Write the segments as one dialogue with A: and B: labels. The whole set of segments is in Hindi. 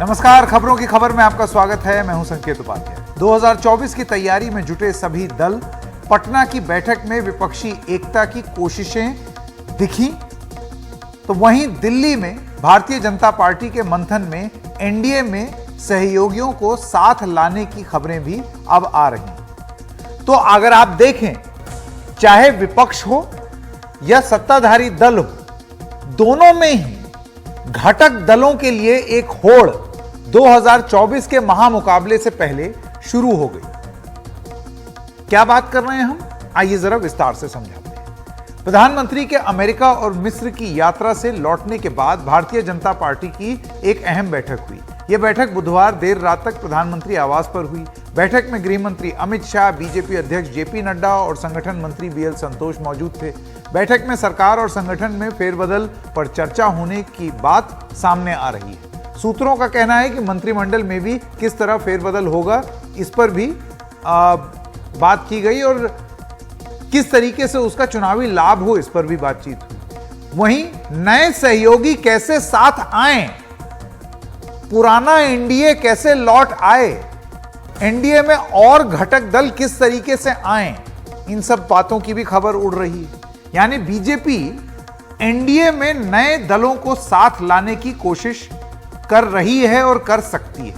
A: नमस्कार, खबरों की खबर में आपका स्वागत है। मैं हूं संकेत उपाध्याय। 2024 की तैयारी में जुटे सभी दल, पटना की बैठक में विपक्षी एकता की कोशिशें दिखी, तो वहीं दिल्ली में भारतीय जनता पार्टी के मंथन में एनडीए में सहयोगियों को साथ लाने की खबरें भी अब आ रही। तो अगर आप देखें, चाहे विपक्ष हो या सत्ताधारी दल हो, दोनों में ही घटक दलों के लिए एक होड़ 2024 के महामुकाबले से पहले शुरू हो गई। क्या बात कर रहे हैं हम, आइए जरा विस्तार से समझाते हैं। प्रधानमंत्री के अमेरिका और मिस्र की यात्रा से लौटने के बाद भारतीय जनता पार्टी की एक अहम बैठक हुई। यह बैठक बुधवार देर रात तक प्रधानमंत्री आवास पर हुई। बैठक में गृह मंत्री अमित शाह, बीजेपी अध्यक्ष जेपी नड्डा और संगठन मंत्री बीएल संतोष मौजूद थे। बैठक में सरकार और संगठन में फेरबदल पर चर्चा होने की बात सामने आ रही है। सूत्रों का कहना है कि मंत्रिमंडल में भी किस तरह फेरबदल होगा, इस पर भी बात की गई और किस तरीके से उसका चुनावी लाभ हो, इस पर भी बातचीत हुई। वहीं नए सहयोगी कैसे साथ आए, पुराना एनडीए कैसे लौट आए, एनडीए में और घटक दल किस तरीके से आए, इन सब बातों की भी खबर उड़ रही है। यानी बीजेपी एनडीए में नए दलों को साथ लाने की कोशिश कर रही है और कर सकती है।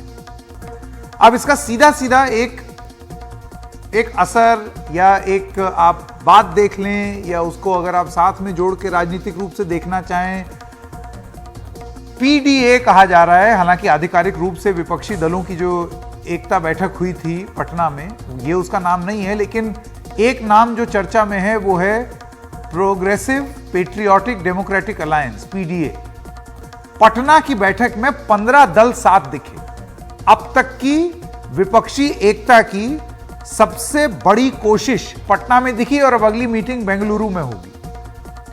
A: अब इसका सीधा सीधा एक असर या एक आप बात देख लें, या उसको अगर आप साथ में जोड़ के राजनीतिक रूप से देखना चाहें, पीडीए कहा जा रहा है। हालांकि आधिकारिक रूप से विपक्षी दलों की जो एकता बैठक हुई थी पटना में, ये उसका नाम नहीं है, लेकिन एक नाम जो चर्चा में है वो है progressive patriotic democratic alliance, PDA. Patna की बैठक में 15 दल साथ दिखे। अब तक की विपक्षी एकता की सबसे बड़ी कोशिश पटना में दिखी और अब अगली मीटिंग बेंगलुरु में होगी।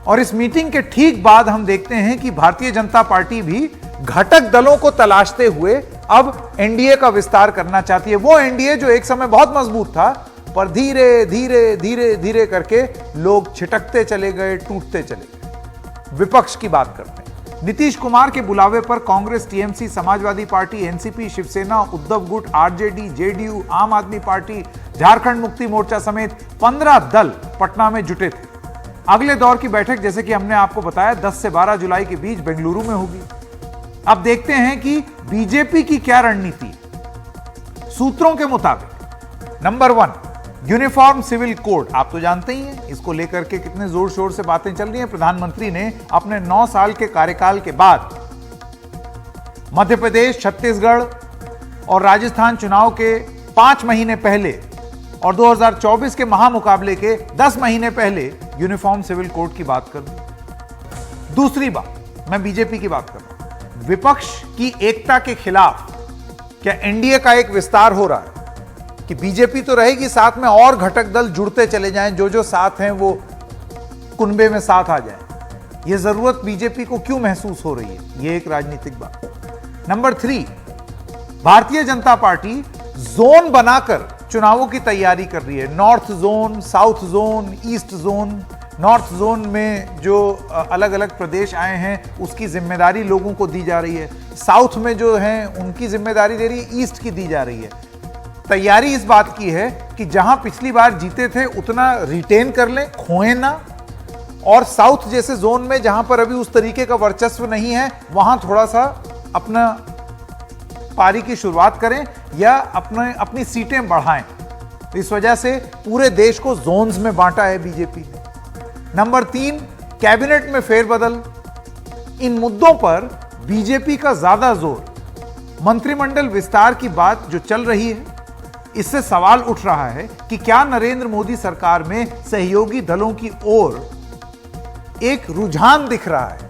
A: और इस मीटिंग के ठीक बाद हम देखते हैं कि भारतीय जनता पार्टी भी घटक दलों को तलाशते हुए अब एनडीए का विस्तार करना चाहती है। वो एनडीए जो एक समय बहुत मजबूत था, पर धीरे धीरे धीरे धीरे करके लोग छिटकते चले गए, टूटते चले गए। विपक्ष की बात करते हैं। नीतीश कुमार के बुलावे पर Congress, TMC, Samajwadi party, NCP, Shiv Sena, Uddhav गुट, आरजेडी, जेडीयू, आम आदमी पार्टी, झारखंड मुक्ति मोर्चा समेत 15 दल पटना में जुटे थे। अगले दौर की बैठक, जैसे कि हमने आपको बताया, 10 से 12 जुलाई के बीच बेंगलुरु में होगी। अब देखते हैं कि बीजेपी की क्या रणनीति है। सूत्रों के मुताबिक नंबर 1, यूनिफॉर्म सिविल कोड। आप तो जानते ही हैं इसको लेकर के कितने जोर शोर से बातें चल रही हैं। प्रधानमंत्री ने अपने 9 साल के कार्यकाल के बाद मध्य प्रदेश, छत्तीसगढ़ और राजस्थान चुनाव के 5 महीने पहले और 2024 के महामुकाबले के 10 महीने पहले यूनिफॉर्म सिविल कोड की बात कर दी। दूसरी बात, मैं बीजेपी की बात कर रहा हूं। विपक्ष की एकता के खिलाफ क्या एनडीए का एक विस्तार हो रहा है कि बीजेपी तो रहेगी साथ में, और घटक दल जुड़ते चले जाएं, जो साथ हैं वो कुनबे में साथ आ जाएं। ये जरूरत बीजेपी को क्यों महसूस हो रही है, ये एक राजनीतिक बात। Number 3, Bharatiya Janata party zone बनाकर चुनावों की तैयारी कर रही है। North zone, south zone, east zone. North zone में जो अलग अलग प्रदेश आए हैं उसकी जिम्मेदारी लोगों को दी जा रही है। साउथ में जो हैं उनकी जिम्मेदारी दे रही है, ईस्ट की दी जा रही है। तैयारी इस बात की है कि जहां पिछली बार जीते थे उतना रिटेन कर लें, खोएं ना, और साउथ जैसे जोन में जहां पर अभी उस तरीके का वर्चस्व नहीं है, वहां थोड़ा सा अपना पारी की शुरुआत करें या अपनी सीटें बढ़ाएं। इस वजह से पूरे देश को जोन्स में बांटा है बीजेपी ने। नंबर 3, कैबिनेट में फेरबदल। इन मुद्दों पर बीजेपी का ज्यादा जोर। मंत्रिमंडल विस्तार की बात जो चल रही है, इससे सवाल उठ रहा है कि क्या नरेंद्र मोदी सरकार में सहयोगी दलों की ओर एक रुझान दिख रहा है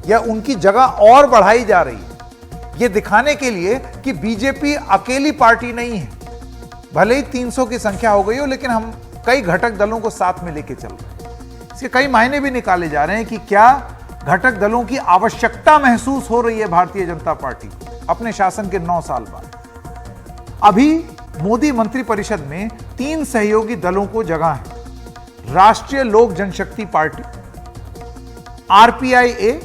A: या उनकी जगह और बढ़ाई जा रही है, यह दिखाने के लिए कि बीजेपी अकेली पार्टी नहीं है। भले ही 300 की संख्या हो गई हो, लेकिन हम कई घटक दलों को साथ में लेके चल रहे हैं। इसके कई मायने भी निकाले जा रहे हैं कि क्या घटक दलों की आवश्यकता महसूस हो रही है भारतीय जनता पार्टी अपने शासन के 9 साल बाद। अभी मोदी मंत्रिपरिषद में 3 सहयोगी दलों को जगह है। राष्ट्रीय लोक जनशक्ति पार्टी, आरपीआईए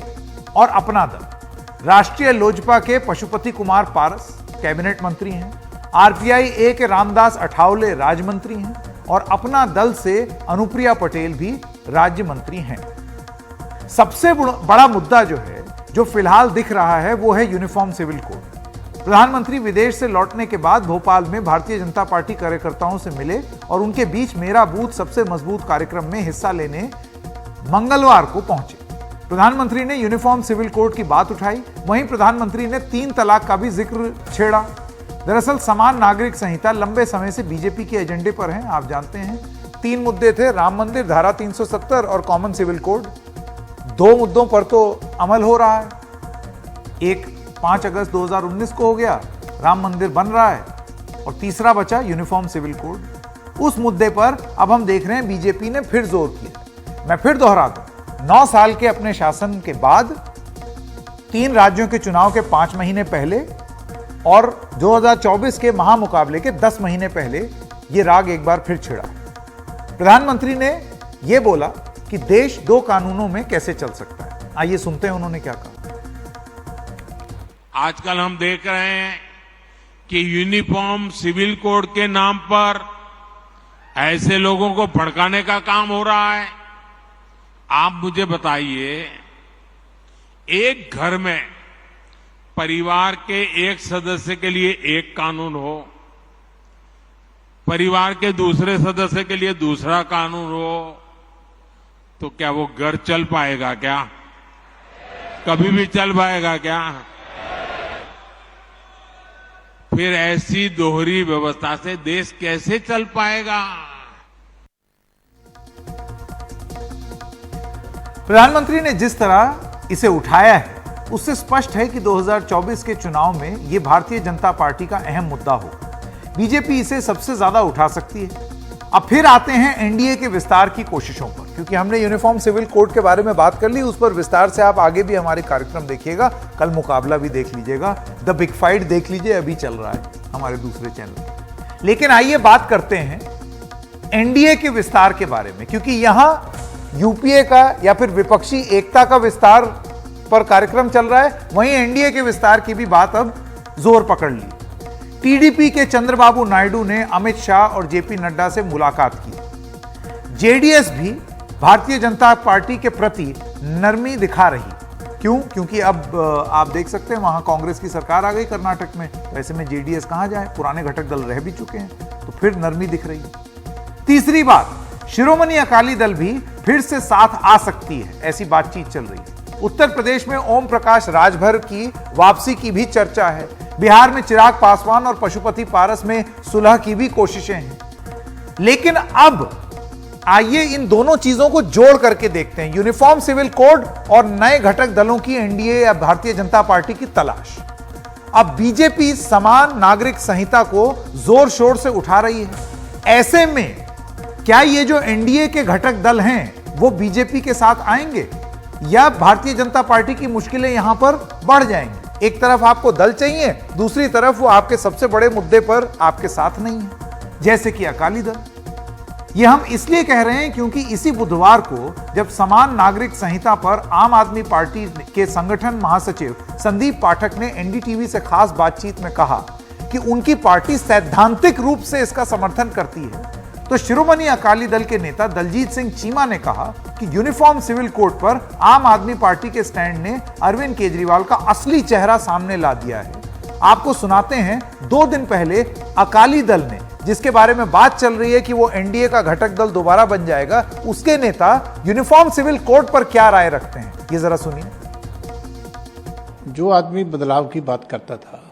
A: और अपना दल। राष्ट्रीय लोजपा के पशुपति कुमार पारस कैबिनेट मंत्री हैं, आरपीआई के रामदास अठावले राज्य मंत्री हैं और अपना दल से अनुप्रिया पटेल भी राज्य मंत्री हैं। सबसे बड़ा मुद्दा जो फिलहाल दिख रहा है वो है यूनिफॉर्म सिविल कोड। प्रधानमंत्री विदेश से लौटने के बाद भोपाल में भारतीय जनता पार्टी कार्यकर्ताओं से मिले और उनके बीच मेरा बूथ सबसे मजबूत कार्यक्रम में हिस्सा लेने मंगलवार को पहुंचे। प्रधानमंत्री ने यूनिफॉर्म सिविल कोड की बात उठाई, वहीं प्रधानमंत्री ने 3 तलाक का भी जिक्र छेड़ा। दरअसल समान नागरिक संहिता लंबे समय से बीजेपी के एजेंडे पर है। आप जानते हैं 3 मुद्दे थे, राम मंदिर, धारा 370 और कॉमन सिविल कोड। 2 मुद्दों पर तो अमल हो रहा है। एक 5 अगस्त 2019 को हो गया, राम मंदिर बन रहा है, और तीसरा बचा यूनिफॉर्म सिविल कोड। उस मुद्दे पर अब हम देख रहे हैं बीजेपी ने फिर जोर किया। मैं फिर दोहरा दूं, 9 साल के अपने शासन के बाद 3 राज्यों के चुनाव के 5 महीने पहले और 2024 के महामुकाबले के 10 महीने पहले यह राग एक बार फिर छिड़ा। प्रधानमंत्री ने यह बोला कि देश 2 कानूनों में कैसे चल सकता है। आइए सुनते हैं उन्होंने क्या कहा।
B: आजकल हम देख रहे हैं कि यूनिफॉर्म सिविल कोड के नाम पर ऐसे लोगों को भड़काने का काम हो रहा है। आप मुझे बताइए, एक घर में परिवार के एक सदस्य के लिए एक कानून हो, परिवार के दूसरे सदस्य के लिए दूसरा कानून हो, तो क्या वो घर चल पाएगा? क्या कभी भी चल पाएगा क्या? फिर ऐसी दोहरी व्यवस्था से देश कैसे चल पाएगा?
A: प्रधानमंत्री ने जिस तरह इसे उठाया है उससे स्पष्ट है कि 2024 के चुनाव में यह भारतीय जनता पार्टी का अहम मुद्दा होगा। बीजेपी इसे सबसे ज्यादा उठा सकती है। अब फिर आते हैं एनडीए के विस्तार की कोशिशों पर, क्योंकि हमने यूनिफॉर्म सिविल कोड के बारे में बात कर ली। उस पर विस्तार से आप आगे भी हमारे कार्यक्रम देखिएगा, कल मुकाबला भी देख लीजिएगा, द बिग फाइट देख लीजिए, अभी चल रहा है हमारे दूसरे चैनल। लेकिन आइए बात करते हैं एनडीए के विस्तार के बारे में, क्योंकि यहां यूपीए का या फिर विपक्षी एकता का विस्तार पर कार्यक्रम चल रहा है, वहीं एनडीए के विस्तार की भी बात अब जोर पकड़ ली। टीडीपी के चंद्रबाबू नायडू ने अमित शाह और जेपी नड्डा से मुलाकात की। जेडीएस भी भारतीय जनता पार्टी के प्रति नरमी दिखा रही। क्यों? क्योंकि अब आप देख सकते हैं वहां कांग्रेस की सरकार आ गई कर्नाटक में, वैसे में जेडीएस कहां जाए, पुराने घटक दल रह भी चुके हैं, तो फिर नरमी दिख रही है। तीसरी बात, शिरोमणि अकाली दल भी फिर से साथ आ सकती है, ऐसी बातचीत चल रही है। उत्तर प्रदेश में ओम प्रकाश राजभर की वापसी की भी चर्चा है। बिहार में चिराग पासवान और पशुपति पारस में सुलह की भी कोशिशें हैं। लेकिन अब आइए इन दोनों चीजों को जोड़ करके देखते हैं, यूनिफॉर्म सिविल कोड और नए घटक दलों की एनडीए या भारतीय जनता पार्टी की तलाश। अब बीजेपी समान नागरिक संहिता को जोर शोर से उठा रही है। ऐसे में क्या ये जो एनडीए के घटक दल हैं वो बीजेपी के साथ आएंगे या भारतीय जनता पार्टी की मुश्किलें यहां पर बढ़ जाएंगी? एक तरफ आपको दल चाहिए, दूसरी तरफ वो आपके सबसे बड़े मुद्दे पर आपके साथ नहीं है, जैसे कि अकाली दल। ये हम इसलिए कह रहे हैं क्योंकि इसी बुधवार को जब समान नागरिक संहिता पर आम आदमी पार्टी के संगठन महासचिव संदीप पाठक ने एनडीटीवी से खास बातचीत में कहा कि उनकी पार्टी सैद्धांतिक रूप से इसका समर्थन करती है, तो शिरोमणि अकाली दल के नेता दलजीत सिंह चीमा ने कहा कि यूनिफॉर्म सिविल कोड पर आम आदमी पार्टी के स्टैंड ने अरविंद केजरीवाल का असली चेहरा सामने ला दिया है। आपको सुनाते हैं 2 दिन पहले अकाली दल ने, जिसके बारे में बात चल रही है कि वो एनडीए का घटक दल दोबारा बन जाएगा, उसके नेता यूनिफॉर्म सिविल कोड पर क्या राय रखते हैं, ये जरा सुनिए।
C: जो आदमी बदलाव की बात करता था,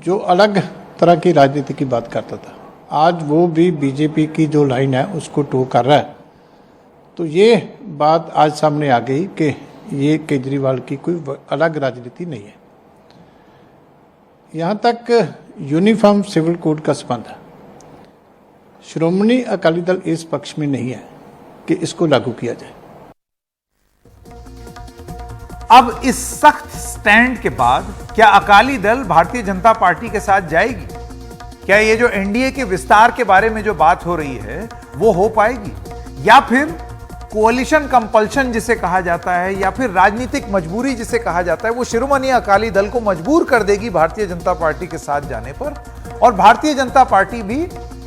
C: जो अलग तरह की राजनीति की बात करता था, आज वो भी बीजेपी की जो लाइन है उसको टो कर रहा है। तो ये बात आज सामने आ गई कि ये केजरीवाल की कोई अलग राजनीति नहीं है। यहाँ तक यूनिफॉर्म सिविल कोड का संबंध है, श्रोमणी अकाली दल इस पक्ष में नहीं है कि इसको लागू किया जाए।
A: अब इस सख्त स्टैंड के बाद क्या अकाली दल भारतीय जनता पार्टी के साथ जाएगी? क्या ये जो एनडीए के विस्तार के बारे में जो बात हो रही है वो हो पाएगी, या फिर कोalition कंपल्शन जिसे कहा जाता है या फिर राजनीतिक मजबूरी जिसे कहा जाता है, वो शिरोमणि अकाली दल को मजबूर कर देगी भारतीय जनता पार्टी के साथ जाने पर, और भारतीय जनता पार्टी भी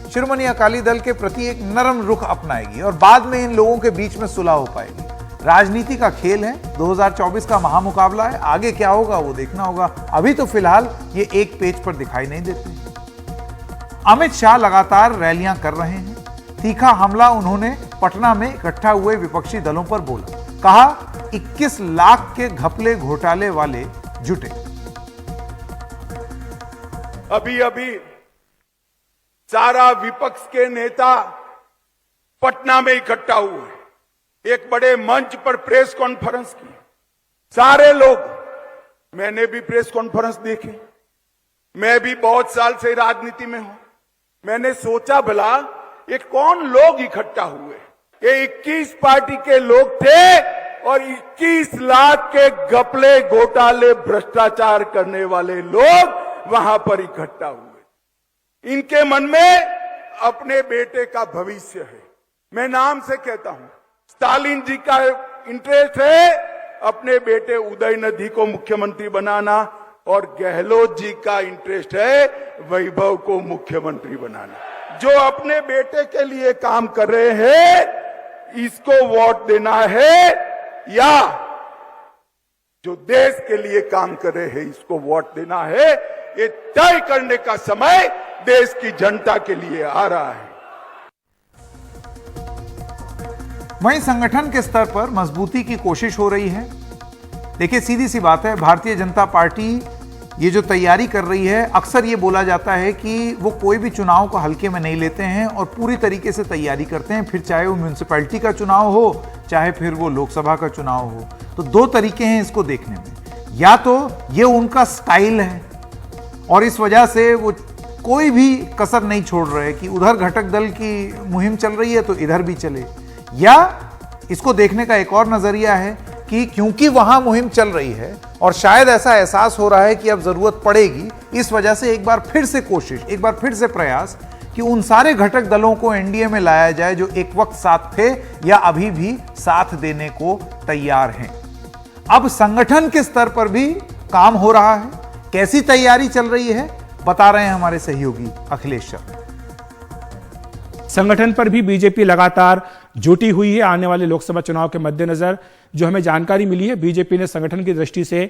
A: शिरोमणि अकाली दल के प्रति एक नरम रुख अपनाएगी और बाद में इन लोगों के बीच में सुलह हो पाएगी। राजनीति का खेल है, 2024 का महामुकाबला है, आगे क्या होगा वो देखना होगा। अभी तो फिलहाल ये एक पेज पर दिखाई नहीं देते। अमित शाह लगातार रैलियां कर रहे हैं। तीखा हमला उन्होंने पटना में इकट्ठा हुए विपक्षी दलों पर बोला, कहा 21 लाख के घपले घोटाले वाले जुटे।
D: अभी अभी सारा विपक्ष के नेता पटना में इकट्ठा हुए, एक बड़े मंच पर प्रेस कॉन्फ्रेंस की। सारे लोग, मैंने भी प्रेस कॉन्फ्रेंस देखे, मैं भी बहुत साल से राजनीति में हूं। मैंने सोचा भला ये कौन लोग इकट्ठा हुए? ये 21 पार्टी के लोग थे और 21 लाख के घपले घोटाले भ्रष्टाचार करने वाले लोग वहां पर इकट्ठा हुए। इनके मन में अपने बेटे का भविष्य है। मैं नाम से कहता हूं, स्टालिन जी का इंटरेस्ट है अपने बेटे उदयनिधि को मुख्यमंत्री बनाना और गहलोत जी का इंटरेस्ट है वैभव को मुख्यमंत्री बनाना। जो अपने बेटे के लिए काम कर रहे हैं इसको वोट देना है, या जो देश के लिए काम कर रहे हैं इसको वोट देना है, ये तय करने का समय देश की जनता के लिए आ रहा है।
A: वहीं संगठन के स्तर पर मजबूती की कोशिश हो रही है। देखिए, सीधी सी बात है, भारतीय जनता पार्टी ये जो तैयारी कर रही है, अक्सर ये बोला जाता है कि वो कोई भी चुनाव को हल्के में नहीं लेते हैं और पूरी तरीके से तैयारी करते हैं, फिर चाहे वो म्यूनिसिपैलिटी का चुनाव हो चाहे फिर वो लोकसभा का चुनाव हो। तो दो तरीके हैं इसको देखने में, या तो ये उनका स्टाइल है और इस वजह से वो कोई भी कसर नहीं छोड़ रहे कि उधर घटक दल की मुहिम चल रही है तो इधर भी चले, या इसको देखने का एक और नजरिया है कि क्योंकि वहां मुहिम चल रही है और शायद ऐसा एहसास हो रहा है कि अब जरूरत पड़ेगी, इस वजह से एक बार फिर से कोशिश, एक बार फिर से प्रयास कि उन सारे घटक दलों को एनडीए में लाया जाए जो एक वक्त साथ थे या अभी भी साथ देने को तैयार हैं। अब संगठन के स्तर पर भी काम हो रहा है। कैसी तैयारी चल रही है बता रहे हैं हमारे सहयोगी अखिलेश शर्मा।
E: संगठन पर भी बीजेपी लगातार जुटी हुई है। आने वाले लोकसभा चुनाव के मद्देनजर जो हमें जानकारी मिली है, बीजेपी ने संगठन की दृष्टि से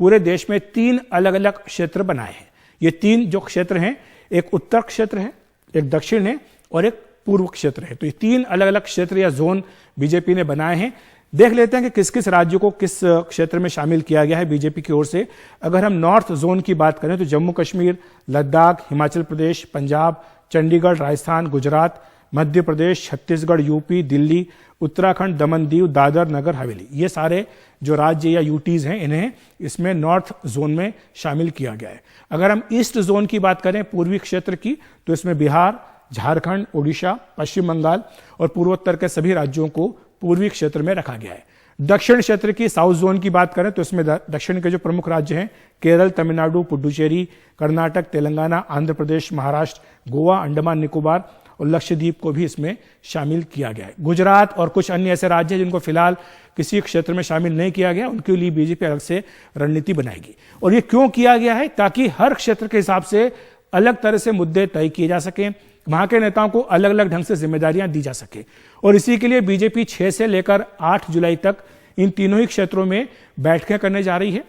E: पूरे देश में 3 अलग अलग क्षेत्र बनाए हैं। ये 3 जो क्षेत्र हैं, एक उत्तर क्षेत्र है, एक दक्षिण है और एक पूर्व क्षेत्र है। तो ये 3 अलग अलग क्षेत्र या जोन बीजेपी ने बनाए हैं। देख लेते हैं कि किस किस राज्यों को किस क्षेत्र में शामिल किया गया है बीजेपी की ओर से। अगर हम नॉर्थ जोन की बात करें तो जम्मू कश्मीर, लद्दाख, हिमाचल प्रदेश, पंजाब, चंडीगढ़, राजस्थान, गुजरात, मध्य प्रदेश, छत्तीसगढ़, यूपी, दिल्ली, उत्तराखंड, दमन दीव, दादर नगर हवेली, ये सारे जो राज्य या यूटीज हैं इन्हें इसमें नॉर्थ जोन में शामिल किया गया है। अगर हम ईस्ट जोन की बात करें, पूर्वी क्षेत्र की, तो इसमें बिहार, झारखंड, उड़ीसा, पश्चिम बंगाल और पूर्वोत्तर के सभी राज्यों को पूर्वी क्षेत्र में रखा गया है। दक्षिण क्षेत्र की साउथ जोन की बात करें तो इसमें दक्षिण के जो प्रमुख राज्य हैं, केरल, तमिलनाडु, पुडुचेरी, कर्नाटक, तेलंगाना, आंध्र प्रदेश, महाराष्ट्र, गोवा, अंडमान निकोबार और लक्षद्वीप को भी इसमें शामिल किया गया है। गुजरात और कुछ अन्य ऐसे राज्य जिनको फिलहाल किसी क्षेत्र में शामिल नहीं किया गया, उनके लिए बीजेपी अलग से रणनीति बनाएगी। और ये क्यों किया गया है? ताकि हर क्षेत्र के हिसाब से अलग तरह से मुद्दे तय किए जा सकें, वहां के नेताओं को अलग अलग ढंग से जिम्मेदारियां दी जा सके। और इसी के लिए बीजेपी 6 से लेकर 8 जुलाई तक इन तीनों ही क्षेत्रों में बैठकें करने जा रही है।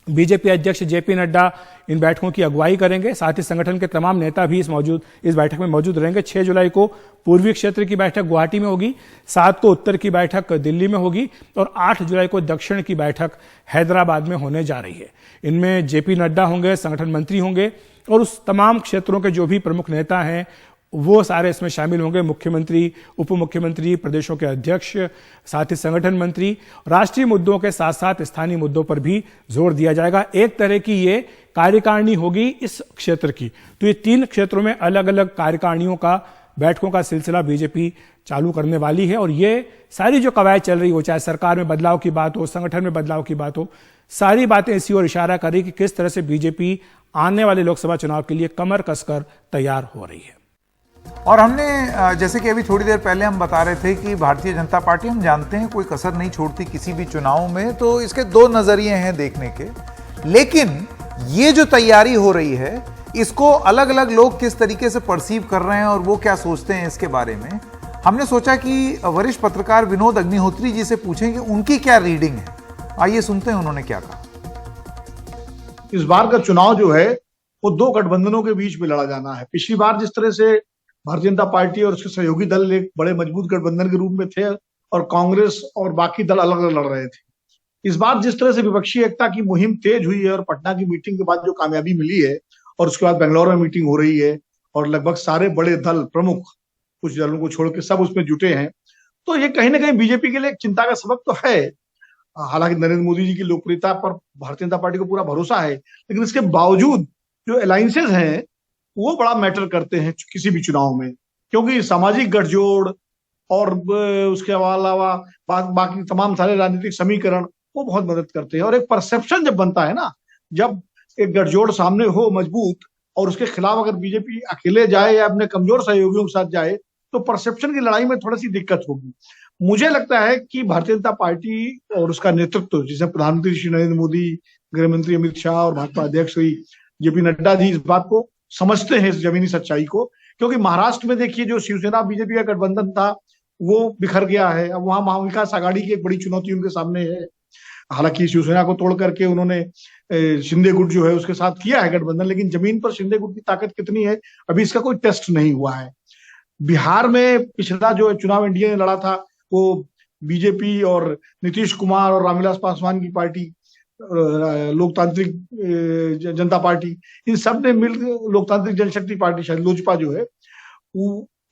E: बीजेपी अध्यक्ष जेपी नड्डा इन बैठकों की अगुवाई करेंगे, साथ ही संगठन के तमाम नेता भी इस बैठक में मौजूद रहेंगे। 6 जुलाई को पूर्वी क्षेत्र की बैठक गुवाहाटी में होगी, 7 को उत्तर की बैठक दिल्ली में होगी और 8 जुलाई को दक्षिण की बैठक हैदराबाद में होने जा रही है। इनमें जेपी नड्डा होंगे, संगठन मंत्री होंगे और उस तमाम क्षेत्रों के जो भी प्रमुख नेता हैं वो सारे इसमें शामिल होंगे। मुख्यमंत्री, उप मुख्यमंत्री, प्रदेशों के अध्यक्ष, साथ ही संगठन मंत्री। राष्ट्रीय मुद्दों के साथ साथ स्थानीय मुद्दों पर भी जोर दिया जाएगा। एक तरह की ये कार्यकारिणी होगी इस क्षेत्र की। तो ये 3 क्षेत्रों में अलग अलग कार्यकारिणियों का बैठकों का सिलसिला बीजेपी चालू करने वाली है। और ये सारी जो कवायद चल रही हो, चाहे सरकार में बदलाव की बात हो, संगठन में बदलाव की बात हो, सारी बातें इसी ओर इशारा कर रही कि किस तरह से बीजेपी आने वाले लोकसभा चुनाव के लिए कमर कसकर तैयार हो रही है।
A: और हमने जैसे कि अभी थोड़ी देर पहले हम बता रहे थे कि भारतीय जनता पार्टी, हम जानते हैं, कोई कसर नहीं छोड़ती किसी भी चुनाव में, तो इसके दो नजरिए हैं देखने के। लेकिन ये जो तैयारी हो रही है, इसको अलग अलग लोग किस तरीके से परसीव कर रहे हैं और वो क्या सोचते हैं इसके बारे में हमने सोचा कि वरिष्ठ पत्रकार विनोद अग्निहोत्री जी से पूछें कि उनकी क्या रीडिंग है। आइए सुनते हैं उन्होंने क्या कहा।
F: इस बार का चुनाव जो है वो दो गठबंधनों के बीच में लड़ा जाना है। पिछली बार जिस तरह से भारतीय जनता पार्टी और उसके सहयोगी दल एक बड़े मजबूत गठबंधन के रूप में थे और कांग्रेस और बाकी दल अलग अलग लड़ रहे थे, इस बार जिस तरह से विपक्षी एकता की मुहिम तेज हुई है और पटना की मीटिंग के बाद जो कामयाबी मिली है और उसके बाद बेंगलुरु में मीटिंग हो रही है और लगभग सारे बड़े दल प्रमुख, कुछ दलों को छोड़ के सब उसमें जुटे हैं, तो ये कहीं ना कहीं बीजेपी के लिए एक चिंता का सबक तो है। हालांकि नरेंद्र मोदी जी की लोकप्रियता पर भारतीय जनता पार्टी को पूरा भरोसा है, लेकिन इसके बावजूद जो अलायंसेज हैं वो बड़ा मैटर करते हैं किसी भी चुनाव में, क्योंकि सामाजिक गठजोड़ और उसके अलावा बाकी तमाम सारे राजनीतिक समीकरण वो बहुत मदद करते हैं। और एक परसेप्शन जब बनता है ना, जब एक गठजोड़ सामने हो मजबूत और उसके खिलाफ अगर बीजेपी अकेले जाए या अपने कमजोर सहयोगियों के साथ जाए तो परसेप्शन की लड़ाई में थोड़ी सी दिक्कत होगी। मुझे लगता है कि भारतीय जनता पार्टी और उसका नेतृत्व, जिसे प्रधानमंत्री श्री नरेंद्र मोदी, गृह मंत्री अमित शाह और भाजपा अध्यक्ष श्री जेपी नड्डा जी इस बात को समझते हैं, इस जमीनी सच्चाई को। क्योंकि महाराष्ट्र में देखिए जो शिवसेना बीजेपी का गठबंधन था वो बिखर गया है। अब वहां महाविकास आघाड़ी की एक बड़ी चुनौती उनके सामने है। हालांकि शिवसेना को तोड़ करके उन्होंने शिंदे गुट जो है उसके साथ किया है गठबंधन, लेकिन जमीन पर शिंदे गुट की ताकत कितनी है अभी इसका कोई टेस्ट नहीं हुआ है। बिहार में पिछला जो चुनाव एनडीए ने लड़ा था वो बीजेपी और नीतीश कुमार और रामविलास पासवान की पार्टी, लोकतांत्रिक जनता पार्टी, इन सब ने मिलकर, लोकतांत्रिक जनशक्ति पार्टी शायद लोजपा जो है,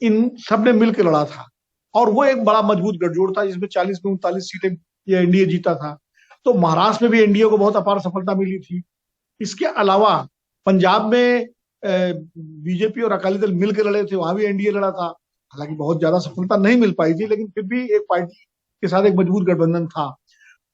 F: इन सब ने मिलकर लड़ा था और वो एक बड़ा मजबूत गठजोड़ था जिसमें 40 में 39 सीटें ये एनडीए जीता था। तो महाराष्ट्र में भी एनडीए को बहुत अपार सफलता मिली थी। इसके अलावा पंजाब में बीजेपी और अकाली दल मिलकर लड़े थे, वहां भी एनडीए लड़ा था। हालांकि बहुत ज्यादा सफलता नहीं मिल पाई थी, लेकिन फिर भी एक पार्टी के साथ एक मजबूत गठबंधन था।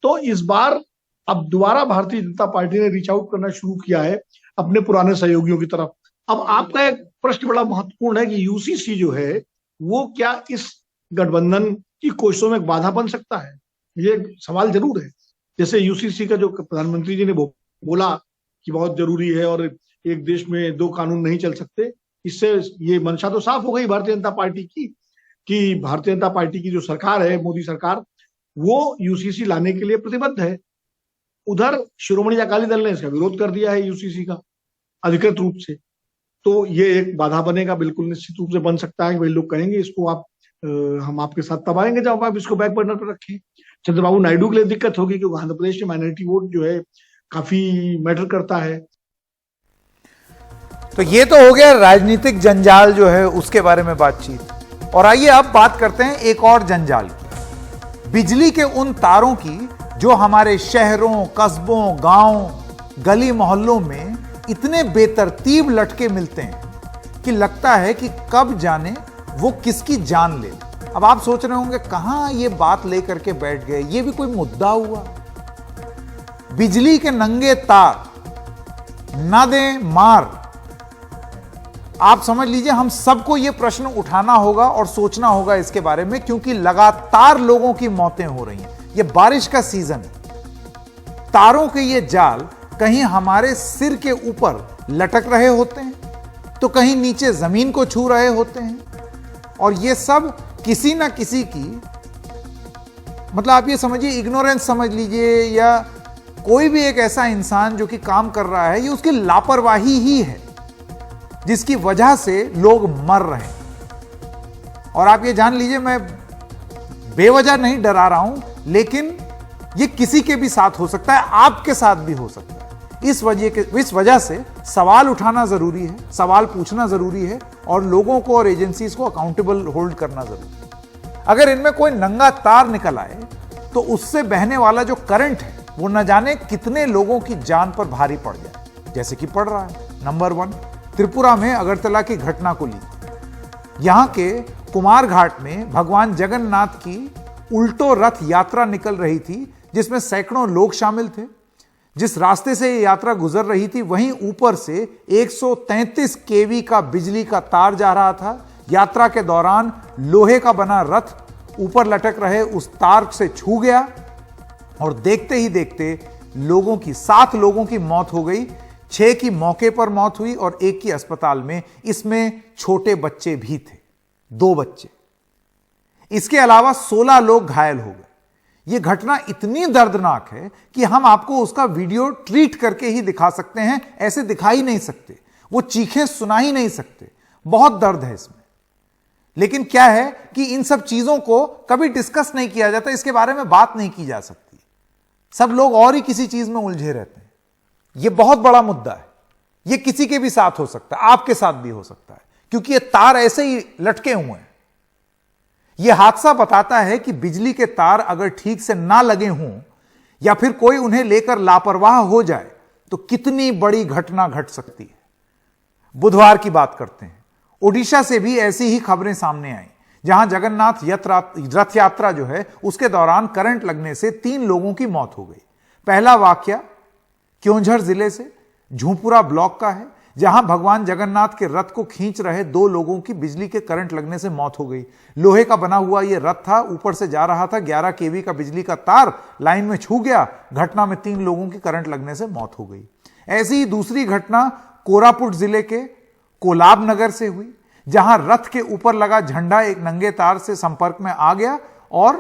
F: तो इस बार अब दोबारा भारतीय जनता पार्टी ने रीच आउट करना शुरू किया है अपने पुराने सहयोगियों की तरफ। अब आपका एक प्रश्न बड़ा महत्वपूर्ण है कि यूसीसी जो है वो क्या इस गठबंधन की कोशिशों में बाधा बन सकता है? ये सवाल जरूर है। जैसे यूसीसी का जो प्रधानमंत्री जी ने बोला कि बहुत जरूरी है और एक देश में दो कानून नहीं चल सकते, इससे ये मंशा तो साफ हो गई भारतीय जनता पार्टी की कि भारतीय जनता पार्टी की जो सरकार है, मोदी सरकार, वो यूसीसी लाने के लिए प्रतिबद्ध है। उधर शिरोमणि अकाली दल ने इसका विरोध कर दिया है यूसीसी का अधिकृत रूप से। तो ये एक बाधा बनेगा, बिल्कुल निश्चित रूप से बन सकता है। वही लोग कहेंगे इसको आप हम आपके साथ तब आएंगे जब आप इसको बैक बर्नर पर रखें। चंद्रबाबू नायडू के लिए दिक्कत होगी क्योंकि आंध्र प्रदेश में माइनॉरिटी वोट जो है काफी मैटर करता है।
A: तो ये तो हो गया राजनीतिक जंजाल जो है उसके बारे में बातचीत। और आइए अब बात करते हैं एक और जंजाल की, बिजली के उन तारों की जो हमारे शहरों, कस्बों, गांव, गली मोहल्लों में इतने बेतरतीब लटके मिलते हैं कि लगता है कि कब जाने वो किसकी जान ले। अब आप सोच रहे होंगे कहां ये बात लेकर के बैठ गए, ये भी कोई मुद्दा हुआ? बिजली के नंगे तार ना दें मार। आप समझ लीजिए हम सबको यह प्रश्न उठाना होगा और सोचना होगा इसके बारे में, क्योंकि लगातार लोगों की मौतें हो रही हैं। यह बारिश का सीजन है, तारों के ये जाल कहीं हमारे सिर के ऊपर लटक रहे होते हैं तो कहीं नीचे जमीन को छू रहे होते हैं। और ये सब किसी ना किसी की, मतलब आप ये समझिए इग्नोरेंस समझ लीजिए, या कोई भी एक ऐसा इंसान जो कि काम कर रहा है, ये उसकी लापरवाही ही है जिसकी वजह से लोग मर रहे हैं। और आप ये जान लीजिए मैं बेवजह नहीं डरा रहा हूं, लेकिन ये किसी के भी साथ हो सकता है, आपके साथ भी हो सकता है। इस वजह से सवाल उठाना जरूरी है, सवाल पूछना जरूरी है और लोगों को और एजेंसीज को अकाउंटेबल होल्ड करना जरूरी है। अगर इनमें कोई नंगा तार निकल आए तो उससे बहने वाला जो करंट है वो न जाने कितने लोगों की जान पर भारी पड़ जाए, जैसे कि पड़ रहा है। नंबर 1, त्रिपुरा में अगरतला की घटना को ली। यहां के कुमार घाट में भगवान जगन्नाथ की उल्टो रथ यात्रा निकल रही थी जिसमें सैकड़ों लोग शामिल थे। जिस रास्ते से ये यात्रा गुजर रही थी वहीं ऊपर से 133 केवी का बिजली का तार जा रहा था। यात्रा के दौरान लोहे का बना रथ ऊपर लटक रहे उस तार से छू गया और देखते ही देखते 7 लोगों की मौत हो गई। 6 की मौके पर मौत हुई और 1 की अस्पताल में। इसमें छोटे बच्चे भी थे, 2 बच्चे। इसके अलावा 16 लोग घायल हो गए। यह घटना इतनी दर्दनाक है कि हम आपको उसका वीडियो ट्वीट करके ही दिखा सकते हैं, ऐसे दिखा ही नहीं सकते, वो चीखें सुना ही नहीं सकते। बहुत दर्द है इसमें। लेकिन क्या है कि इन सब चीजों को कभी डिस्कस नहीं किया जाता, इसके बारे में बात नहीं की जा सकती। सब लोग और ही किसी चीज में उलझे रहते हैं। यह बहुत बड़ा मुद्दा है। यह किसी के भी साथ हो सकता है, आपके साथ भी हो सकता है, क्योंकि ये तार ऐसे ही लटके हुए हैं। यह हादसा बताता है कि बिजली के तार अगर ठीक से ना लगे हों या फिर कोई उन्हें लेकर लापरवाह हो जाए तो कितनी बड़ी घटना घट सकती है। बुधवार की बात करते हैं। ओडिशा से भी ऐसी ही खबरें सामने आई, जहां जगन्नाथ रथ यात्रा जो है उसके दौरान करंट लगने से 3 लोगों की मौत हो गई। पहला वाकया क्योंझर जिले से झूंपुरा ब्लॉक का है, जहां भगवान जगन्नाथ के रथ को खींच रहे 2 लोगों की बिजली के करंट लगने से मौत हो गई। लोहे का बना हुआ यह रथ था, ऊपर से जा रहा था, 11 केवी का बिजली का तार लाइन में छू गया। घटना में 3 लोगों की करंट लगने से मौत हो गई। ऐसी ही दूसरी घटना कोरापुट जिले के कोलाब नगर से हुई, जहां रथ के ऊपर लगा झंडा एक नंगे तार से संपर्क में आ गया और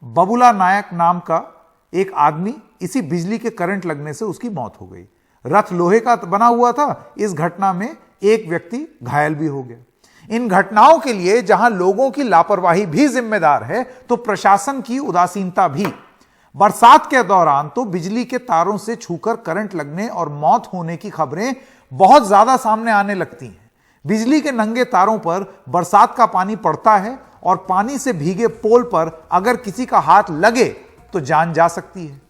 A: बबुला नायक नाम का एक आदमी इसी बिजली के करंट लगने से उसकी मौत हो गई। रथ लोहे का बना हुआ था। इस घटना में 1 व्यक्ति घायल भी हो गया। इन घटनाओं के लिए जहां लोगों की लापरवाही भी जिम्मेदार है, तो प्रशासन की उदासीनता भी। बरसात के दौरान तो बिजली के तारों से छूकर करंट लगने और मौत होने की खबरें बहुत ज्यादा सामने आने लगती हैं। बिजली के नंगे तारों पर बरसात का पानी पड़ता है और पानी से भीगे पोल पर अगर किसी का हाथ लगे तो जान जा सकती है।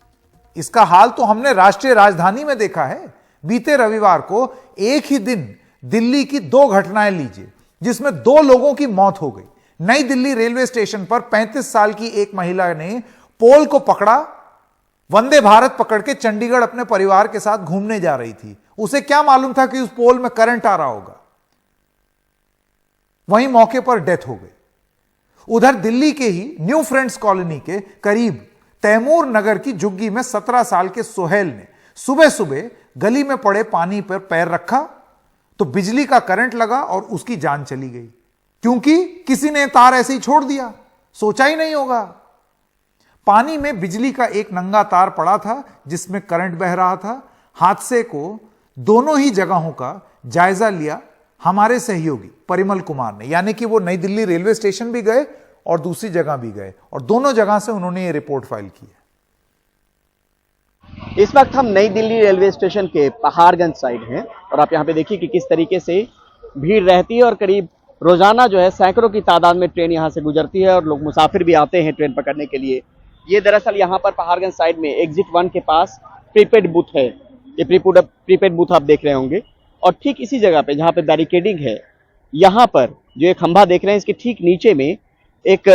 A: इसका हाल तो हमने राष्ट्रीय राजधानी में देखा है। बीते रविवार को एक ही दिन दिल्ली की 2 घटनाएं लीजिए, जिसमें 2 लोगों की मौत हो गई। नई दिल्ली रेलवे स्टेशन पर 35 साल की एक महिला ने पोल को पकड़ा, वंदे भारत पकड़ के चंडीगढ़ अपने परिवार के साथ घूमने जा रही थी। उसे क्या मालूम था कि उस पोल में करंट आ रहा होगा। वहीं मौके पर डेथ हो गई। उधर दिल्ली के ही न्यू फ्रेंड्स कॉलोनी के करीब तैमूर नगर की झुग्गी में 17 साल के सोहेल ने सुबह सुबह गली में पड़े पानी पर पैर रखा तो बिजली का करंट लगा और उसकी जान चली गई, क्योंकि किसी ने तार ऐसे ही छोड़ दिया, सोचा ही नहीं होगा। पानी में बिजली का एक नंगा तार पड़ा था जिसमें करंट बह रहा था। हादसे को दोनों ही जगहों का जायजा लिया हमारे सहयोगी परिमल कुमार ने, यानी कि वो नई दिल्ली रेलवे स्टेशन भी गए और दूसरी जगह भी गए और दोनों जगह से उन्होंने ये रिपोर्ट फाइल की है।
G: इस वक्त हम नई दिल्ली रेलवे स्टेशन के पहाड़गंज साइड हैं और आप यहाँ पे देखिए कि किस तरीके से भीड़ रहती है और करीब रोजाना जो है सैकड़ों की तादाद में ट्रेन यहाँ से गुजरती है और लोग मुसाफिर भी आते हैं ट्रेन पकड़ने के लिए। ये दरअसल यहाँ पर पहाड़गंज साइड में एग्जिट 1 के पास प्रीपेड बूथ है। ये प्रीपेड बूथ आप देख रहे होंगे और ठीक इसी जगह पे जहाँ पे बैरिकेडिंग है, यहाँ पर जो ये खंभा देख रहे हैं इसके ठीक नीचे में एक